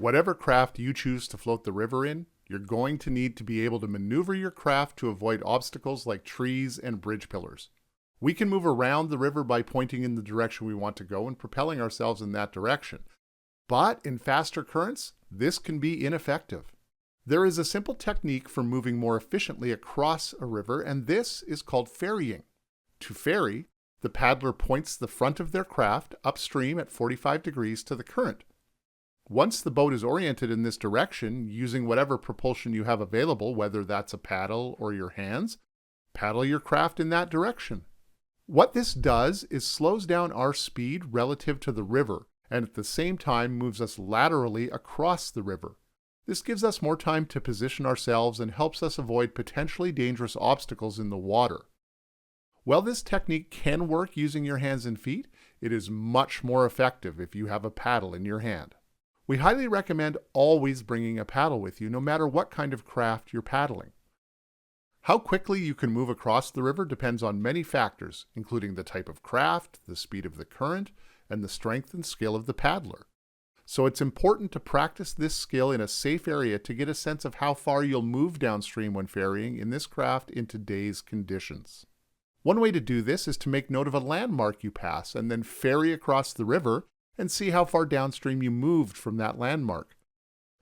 Whatever craft you choose to float the river in, you're going to need to be able to maneuver your craft to avoid obstacles like trees and bridge pillars. We can move around the river by pointing in the direction we want to go and propelling ourselves in that direction. But in faster currents, this can be ineffective. There is a simple technique for moving more efficiently across a river, and this is called ferrying. To ferry, the paddler points the front of their craft upstream at 45 degrees to the current. Once the boat is oriented in this direction, using whatever propulsion you have available, whether that's a paddle or your hands, paddle your craft in that direction. What this does is slows down our speed relative to the river, and at the same time moves us laterally across the river. This gives us more time to position ourselves and helps us avoid potentially dangerous obstacles in the water. While this technique can work using your hands and feet, it is much more effective if you have a paddle in your hand. We highly recommend always bringing a paddle with you, no matter what kind of craft you're paddling. How quickly you can move across the river depends on many factors, including the type of craft, the speed of the current, and the strength and skill of the paddler. So it's important to practice this skill in a safe area to get a sense of how far you'll move downstream when ferrying in this craft in today's conditions. One way to do this is to make note of a landmark you pass and then ferry across the river and see how far downstream you moved from that landmark.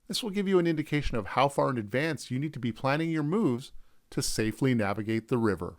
This will give you an indication of how far in advance you need to be planning your moves to safely navigate the river.